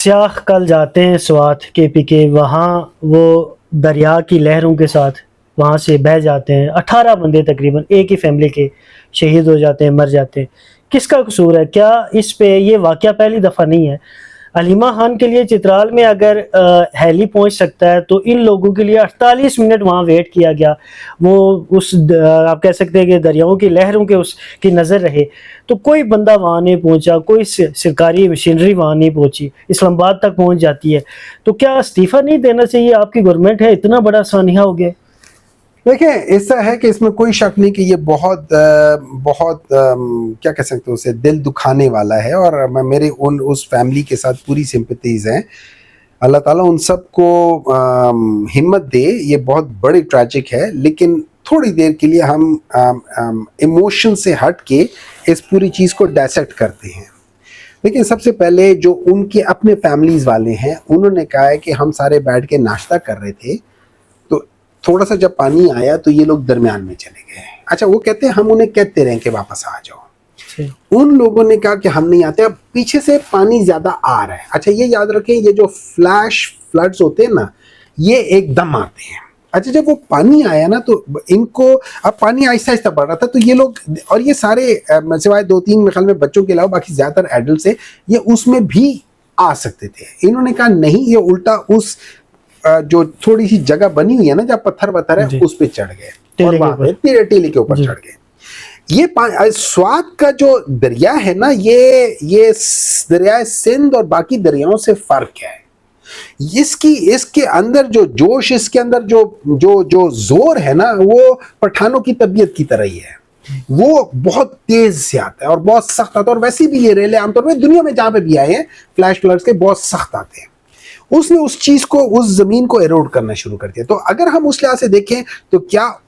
स्याह कल जाते हैं स्वात केपी के, वहाँ वो दरिया की लहरों के साथ वहाँ से बह जाते हैं। 18 बंदे तकरीबन एक ही फैमिली के शहीद हो जाते हैं, मर जाते हैं। किसका कसूर है? क्या इस पे ये वाकया पहली दफ़ा नहीं है। हलीमा खान के लिए चित्राल में अगर हेली पहुंच सकता है तो इन लोगों के लिए 48 मिनट वहां वेट किया गया। वो आप कह सकते हैं कि दरियाओं की लहरों के उसकी नज़र रहे, तो कोई बंदा वहां नहीं पहुंचा, कोई सरकारी मशीनरी वहां नहीं पहुंची, इस्लामाबाद तक पहुंच जाती है। तो क्या इस्तीफा नहीं देना चाहिए? आपकी गवर्नमेंट है, इतना बड़ा सानिया हो गया। देखिए, ऐसा है कि इसमें कोई शक नहीं कि ये बहुत बहुत क्या कह सकते हैं उसे, दिल दुखाने वाला है। और मैं मेरे उस फैमिली के साथ पूरी सिंपैथीज हैं। अल्लाह ताला उन सबको हिम्मत दे। ये बहुत बड़ी ट्रैजिक है, लेकिन थोड़ी देर के लिए हम इमोशन से हट के इस पूरी चीज़ को डायसेक्ट करते हैं। लेकिन सबसे पहले जो उनके अपने फैमिलीज वाले हैं, उन्होंने कहा है कि हम सारे बैठ के नाश्ता कर रहे थे, तो थोड़ा सा जब पानी आया तो ये लोग दरमियान में चले गए। अच्छा, वो कहते हैं हम उन्हें कहते रहे कि वापस आ जाओ। उन लोगों ने कहा कि हम नहीं आते, अब पीछे से पानी ज्यादा आ रहा है। अच्छा, ये याद रखें, ये जो फ्लैश फ्लड्स होते हैं ना, ये एकदम आते हैं। अच्छा, जब वो पानी आया ना तो इनको, अब पानी आहिस्ता आहिस्ता बढ़ रहा था, तो ये लोग, और ये सारे सिवाय 2-3 मेरे ख्याल में बच्चों के अलावा बाकी ज्यादातर एडल्ट से, ये उसमें भी आ सकते थे। इन्होंने कहा नहीं, ये उल्टा उस जो थोड़ी सी जगह बनी हुई है ना, जहाँ पत्थर वत्थर है, उस पे चढ़ गए और वहां पे टीले के ऊपर चढ़ गए। ये स्वात का जो दरिया है ना, ये दरिया सिंध और बाकी दरियाओं से फर्क है। इसके अंदर जो जोश, इसके अंदर जो जो जो जोर है ना, वो पठानों की तबीयत की तरह ही है। वो बहुत तेज से आता है और बहुत सख्त आता है। और वैसे भी ये रेले आमतौर पर दुनिया में जहां पे भी आए हैं फ्लैश फ्लड्स के, बहुत सख्त आते हैं। उसने उस चीज को, उस जमीन को एरोड करना शुरू कर दिया। तो अगर हम उस लिहाज से देखें तो क्या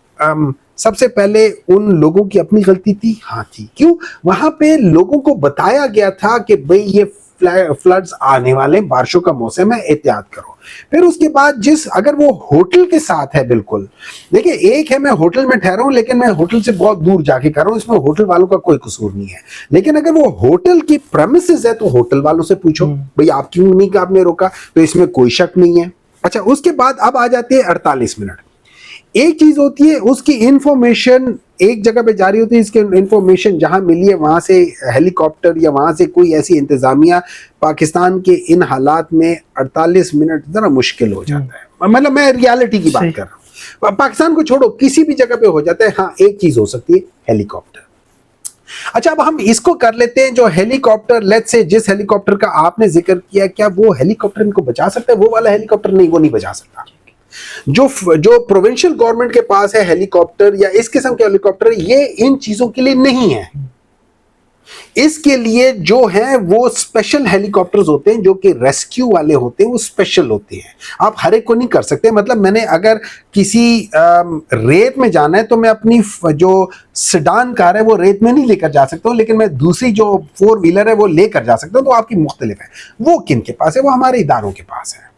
सबसे पहले उन लोगों की अपनी गलती थी? हाँ थी। क्यों? वहां पे लोगों को बताया गया था कि भाई ये फ्लड्स आने वाले, बारिशों का मौसम है, एहतियात करो। फिर उसके बाद अगर वो होटल के साथ है, बिल्कुल देखिए, एक है मैं होटल में ठहरा हूं, लेकिन मैं होटल से बहुत दूर जाके कर रहा हूं, इसमें होटल वालों का कोई कसूर नहीं है। लेकिन अगर वो होटल की प्रेमिसेस है तो होटल वालों से पूछो भाई आप क्यों नहीं, आपने रोका, तो इसमें कोई शक नहीं है। अच्छा, उसके बाद अब आ जाती है 48 मिनट। एक चीज होती है उसकी इंफॉर्मेशन एक जगह पे जारी होती है, इसके इंफॉर्मेशन जहां मिली है वहां से हेलीकॉप्टर या वहां से कोई ऐसी इंतजामिया, पाकिस्तान के इन हालात में 48 मिनट जरा मुश्किल हो जाता है। मतलब मैं रियलिटी की बात कर रहा हूँ, पाकिस्तान को छोड़ो किसी भी जगह पे हो जाता है। हाँ, एक चीज हो सकती है, हेलीकॉप्टर। अच्छा, अब हम इसको कर लेते हैं, जो हेलीकॉप्टर, लेट्स से जिस हेलीकॉप्टर का आपने जिक्र किया, क्या वो हेलीकॉप्टर इनको बचा सकता है? वो वाला हेलीकॉप्टर नहीं, वो नहीं बचा सकता। जो प्रोविंशियल गवर्नमेंट के पास है हेलीकॉप्टर या इस किस्म के हेलीकॉप्टर, ये इन चीजों के लिए नहीं है। इसके लिए जो है वो स्पेशल हेलीकॉप्टर्स होते हैं, जो कि रेस्क्यू वाले होते हैं, वो स्पेशल होते हैं। आप हर एक को नहीं कर सकते। मतलब मैंने अगर किसी रेत में जाना है तो मैं अपनी जो सेडान कार है वो रेत में नहीं लेकर जा सकता हूं, लेकिन मैं दूसरी जो 4 व्हीलर है वो लेकर जा सकता हूं। तो आपकी मुख्तलिफ है। वो किन के पास है? वो हमारे इदारों के पास है।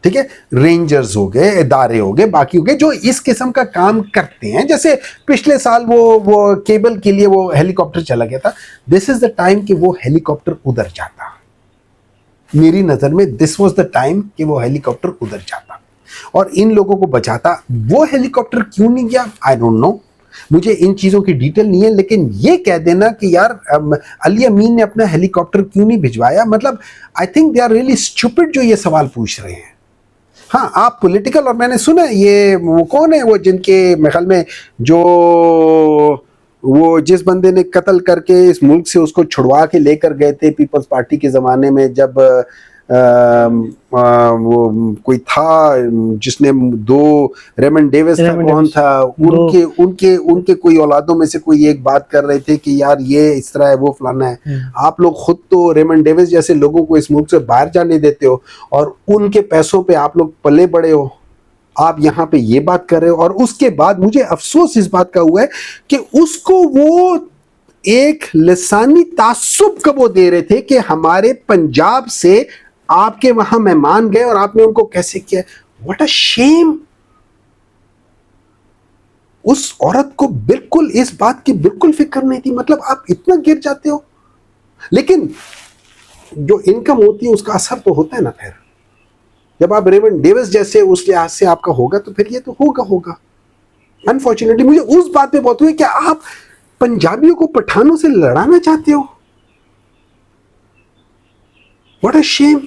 ठीक है, रेंजर्स हो गए, इदारे हो गए, बाकी हो गए जो इस किस्म का काम करते हैं। जैसे पिछले साल वो केबल के लिए वो हेलीकॉप्टर चला गया था। दिस इज द टाइम कि वो हेलीकॉप्टर उधर जाता। मेरी नजर में दिस वाज द टाइम कि वो हेलीकॉप्टर उधर जाता और इन लोगों को बचाता। वो हेलीकॉप्टर क्यों नहीं गया, आई डोंट नो, मुझे इन चीजों की डिटेल नहीं है। लेकिन ये कह देना कि यार अली अमीन ने अपना हेलीकॉप्टर क्यों नहीं भिजवाया, मतलब I think they are really stupid जो ये सवाल पूछ रहे हैं। हाँ, आप पॉलिटिकल, और मैंने सुना ये वो कौन है, वो जिनके मेरे ख्याल में जो वो जिस बंदे ने कत्ल करके इस मुल्क से उसको छुड़वा के लेकर गए थे पीपल्स पार्टी के ज़माने में, जब वो कोई था जिसने 2 रेमंड डेविस था, कौन था, उनके कोई औलादों में से कोई एक बात कर रहे थे कि यार ये इस तरह है, वो फलाना है। आप लोग खुद तो रेमंड डेविस जैसे लोगों को इस मुल्क से बाहर जाने देते हो और उनके पैसों पे आप लोग पले बड़े हो, आप यहाँ पे ये बात कर रहे हो। और उसके बाद मुझे अफसोस इस बात का हुआ है कि उसको वो एक लिसानी तासुब का वो दे रहे थे कि हमारे पंजाब से आपके वहां मेहमान गए और आपने उनको कैसे किया। What a shame. उस औरत को बिल्कुल इस बात की बिल्कुल फिक्र नहीं थी। मतलब आप इतना गिर जाते हो। लेकिन जो इनकम होती है उसका असर तो होता है ना। फिर जब आप रेवन डेविस जैसे उस लिहाज से आपका होगा तो फिर ये तो होगा। अनफॉर्चुनेटली मुझे उस बात पे बहुत हुई कि आप पंजाबियों को पठानों से लड़ाना चाहते हो। What a shame.